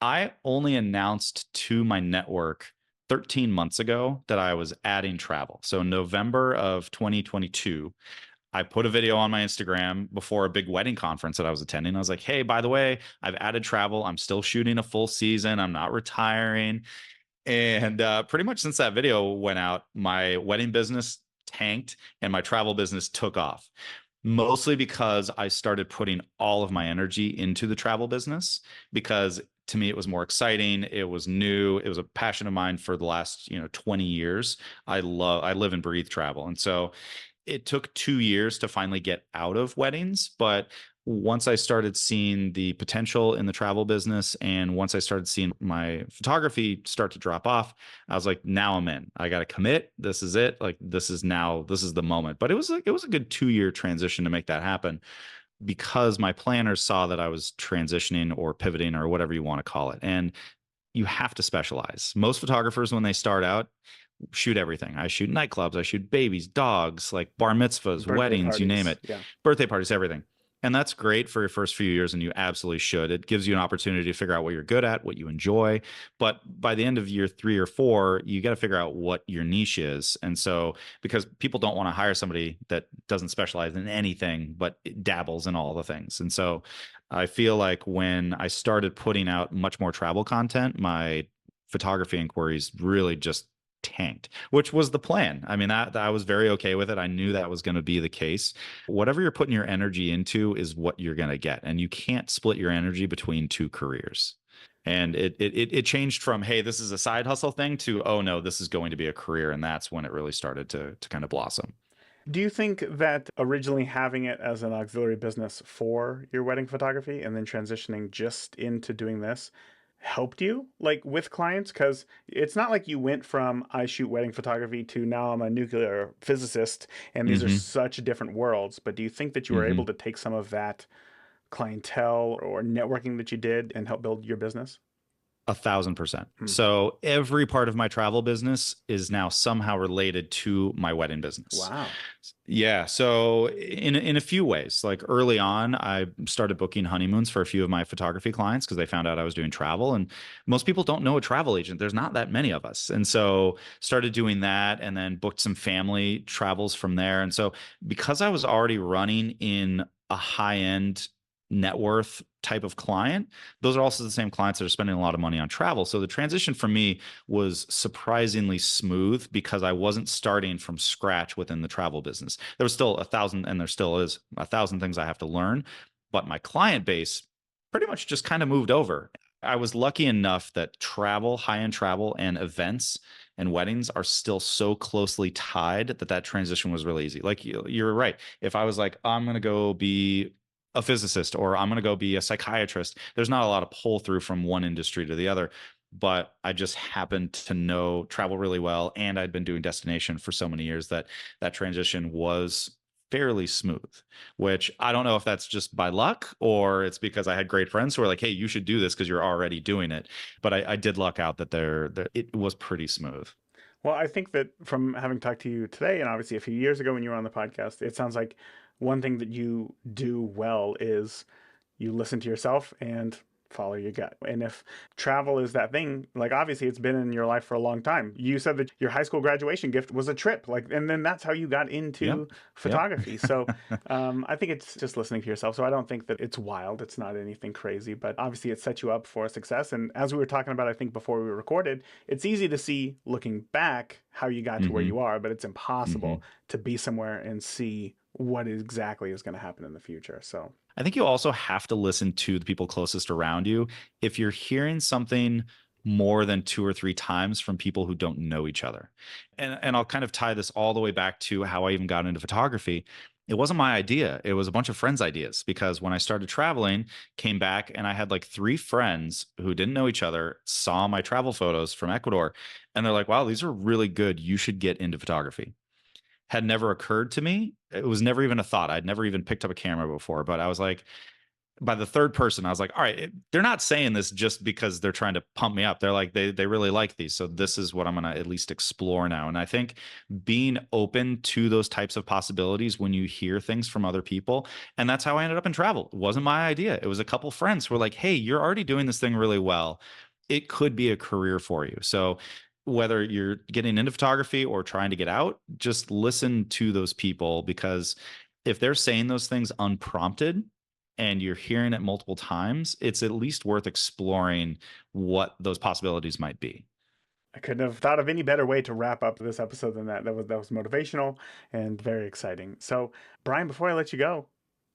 I only announced to my network 13 months ago that I was adding travel. So November of 2022, I put a video on my Instagram before a big wedding conference that I was attending. I was like, hey, by the way, I've added travel. I'm still shooting a full season. I'm not retiring. And pretty much since that video went out, my wedding business tanked and my travel business took off. Mostly because I started putting all of my energy into the travel business because to me it was more exciting, it was new, it was a passion of mine for the last, 20 years. I live and breathe travel. And so it took 2 years to finally get out of weddings, but once I started seeing the potential in the travel business and once I started seeing my photography start to drop off, I was like, now I'm in. I got to commit. This is it. Like this is the moment. But it was a good 2 year transition to make that happen because my planners saw that I was transitioning or pivoting or whatever you want to call it. And you have to specialize. Most photographers, when they start out, shoot everything. I shoot nightclubs, I shoot babies, dogs, like bar mitzvahs, Birthday weddings, you name parties. it, Yeah. birthday parties, everything. And that's great for your first few years, and you absolutely should. It gives you an opportunity to figure out what you're good at, what you enjoy. But by the end of year 3 or 4, you got to figure out what your niche is. And so, because people don't want to hire somebody that doesn't specialize in anything, but dabbles in all the things. And so, I feel like when I started putting out much more travel content, my photography inquiries really just tanked, which was the plan. I mean, that I was very okay with it. I knew that was going to be the case. Whatever you're putting your energy into is what you're going to get, and you can't split your energy between two careers. And it changed from, hey, this is a side hustle thing, to, oh no, this is going to be a career. And that's when it really started to kind of blossom. Do you think that originally having it as an auxiliary business for your wedding photography and then transitioning just into doing this helped you like with clients? Because it's not like you went from I shoot wedding photography to now I'm a nuclear physicist and these are Hmm. such different worlds. But do you think that you were able Hmm. to take some of that clientele or networking that you did and help build your business? 1,000%. Hmm. So every part of my travel business is now somehow related to my wedding business. Wow. Yeah. So in a few ways, like early on, I started booking honeymoons for a few of my photography clients because they found out I was doing travel, and most people don't know a travel agent. There's not that many of us, and so started doing that, and then booked some family travels from there. And so because I was already running in a high end net worth type of client, those are also the same clients that are spending a lot of money on travel. So the transition for me was surprisingly smooth because I wasn't starting from scratch within the travel business. There was still 1,000, and there still is 1,000 things I have to learn, but my client base pretty much just kind of moved over. I was lucky enough that travel, high end travel, and events and weddings are still so closely tied that that transition was really easy. Like you're right. If I was like, I'm going to go be a physicist or I'm going to go be a psychiatrist, there's not a lot of pull through from one industry to the other. But I just happened to know travel really well, and I'd been doing destination for so many years that that transition was fairly smooth. Which I don't know if that's just by luck or it's because I had great friends who were like, "Hey, you should do this because you're already doing it." But I did luck out that it was pretty smooth. Well, I think that from having talked to you today and obviously a few years ago when you were on the podcast, it sounds like one thing that you do well is you listen to yourself and follow your gut. And if travel is that thing, like obviously it's been in your life for a long time. You said that your high school graduation gift was a trip, like, and then that's how you got Yep. into Yep. photography. So I think it's just listening to yourself. So I don't think that it's wild. It's not anything crazy, but obviously it set you up for success. And as we were talking about, I think before we recorded, it's easy to see looking back how you got to where Hmm. you are, but it's Hmm. impossible to be somewhere and see what exactly is going to happen in the future. So I think you also have to listen to the people closest around you. If you're hearing something more than 2 or 3 times from people who don't know each other. And I'll kind of tie this all the way back to how I even got into photography. It wasn't my idea. It was a bunch of friends' ideas because when I started traveling, came back and I had like 3 friends who didn't know each other, saw my travel photos from Ecuador, and they're like, "Wow, these are really good. You should get into photography." Had never occurred to me. It was never even a thought. I'd never even picked up a camera before, but I was like, by the third person, I was like, all right, they're not saying this just because they're trying to pump me up. They're like, they really like these. So this is what I'm going to at least explore now. And I think being open to those types of possibilities when you hear things from other people, and that's how I ended up in travel. It wasn't my idea. It was a couple friends who were like, hey, you're already doing this thing really well. It could be a career for you. So whether you're getting into photography or trying to get out, just listen to those people because if they're saying those things unprompted, and you're hearing it multiple times, it's at least worth exploring what those possibilities might be. I couldn't have thought of any better way to wrap up this episode than that. That was motivational and very exciting. So, Brian, before I let you go,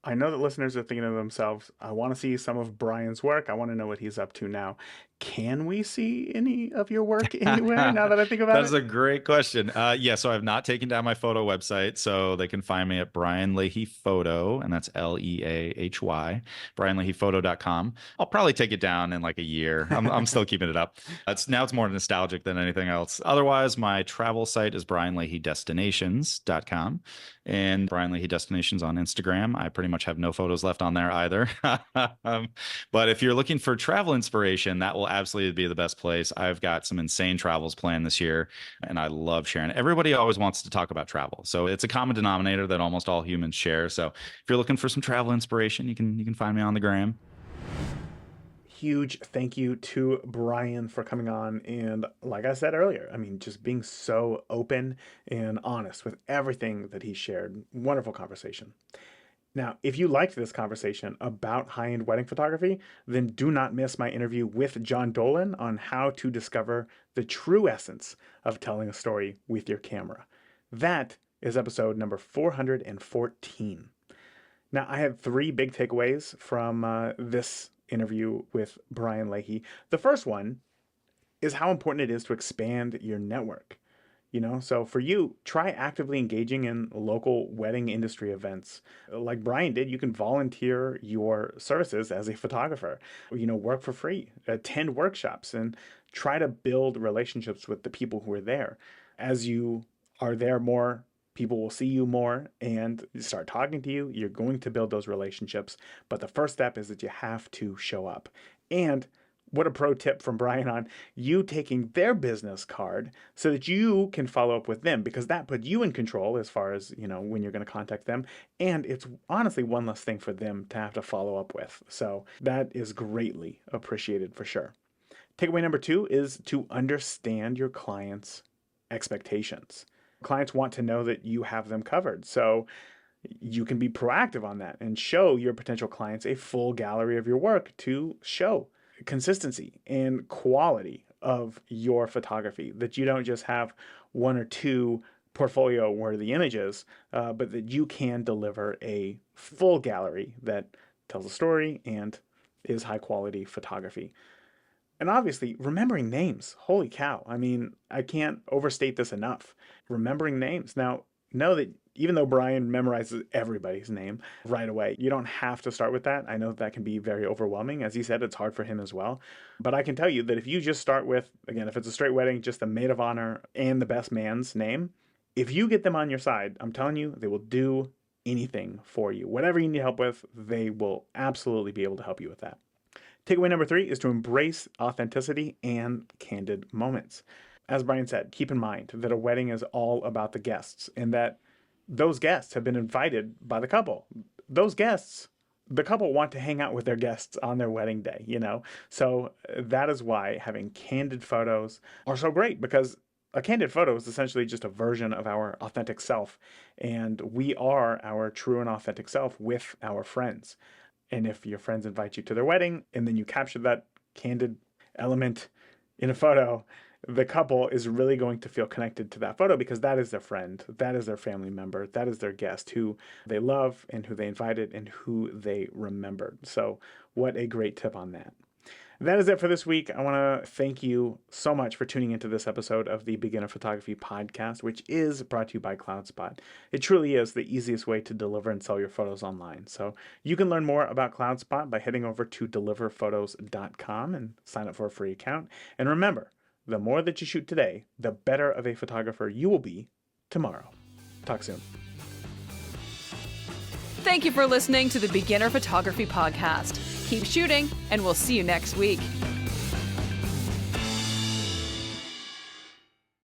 I know that listeners are thinking to themselves, I want to see some of Brian's work. I want to know what he's up to now. Can we see any of your work anywhere now that I think That about is it? a great question. Yeah, so I've not taken down my photo website, so they can find me at Brian Leahy Photo, and that's Leahy, brianleahyphoto.com. I'll probably take it down in like a year. I'm still keeping it up. It's more nostalgic than anything else. Otherwise, my travel site is brianleahydestinations.com, and Brian Leahy Destinations on Instagram. I pretty much have no photos left on there either. But if you're looking for travel inspiration, that will absolutely be the best place. I've got some insane travels planned this year, and I love sharing. Everybody always wants to talk about travel, so it's a common denominator that almost all humans share. So if you're looking for some travel inspiration, you can find me on the gram. Huge thank you to Brian for coming on. And like I said earlier, I mean, just being so open and honest with everything that he shared. Wonderful conversation. Now, if you liked this conversation about high-end wedding photography, then do not miss my interview with John Dolan on how to discover the true essence of telling a story with your camera. That is episode number 414. Now, I had three big takeaways from this interview with Brian Leahy. The first one is how important it is to expand your network. So for you, try actively engaging in local wedding industry events. Like Brian did, you can volunteer your services as a photographer, work for free, attend workshops, and try to build relationships with the people who are there. As you are there more, people will see you more and start talking to you. You're going to build those relationships. But the first step is that you have to show up. And what a pro tip from Brian on you taking their business card so that you can follow up with them, because that puts you in control as far as, when you're going to contact them. And it's honestly one less thing for them to have to follow up with. So that is greatly appreciated for sure. Takeaway number 2 is to understand your clients' expectations. Clients want to know that you have them covered. So you can be proactive on that and show your potential clients a full gallery of your work to show consistency and quality of your photography, that you don't just have one or two portfolio worthy images, but that you can deliver a full gallery that tells a story and is high quality photography. And obviously, remembering names. Holy cow. I mean, I can't overstate this enough. Remembering names. Now, know that even though Brian memorizes everybody's name right away, you don't have to start with that. I know that can be very overwhelming. As he said, it's hard for him as well. But I can tell you that if you just start with, again, if it's a straight wedding, just the maid of honor and the best man's name, if you get them on your side, I'm telling you, they will do anything for you. Whatever you need help with, they will absolutely be able to help you with that. Takeaway number 3 is to embrace authenticity and candid moments. As Brian said, keep in mind that a wedding is all about the guests and that those guests have been invited by the couple. Those guests, the couple want to hang out with their guests on their wedding day, So that is why having candid photos are so great, because a candid photo is essentially just a version of our authentic self. And we are our true and authentic self with our friends. And if your friends invite you to their wedding and then you capture that candid element in a photo, the couple is really going to feel connected to that photo because that is their friend, that is their family member, that is their guest who they love and who they invited and who they remembered. So what a great tip on that. That is it for this week. I want to thank you so much for tuning into this episode of the Beginner Photography Podcast, which is brought to you by CloudSpot. It truly is the easiest way to deliver and sell your photos online. So you can learn more about CloudSpot by heading over to deliverphotos.com and sign up for a free account. And remember, the more that you shoot today, the better of a photographer you will be tomorrow. Talk soon. Thank you for listening to the Beginner Photography Podcast. Keep shooting, and we'll see you next week.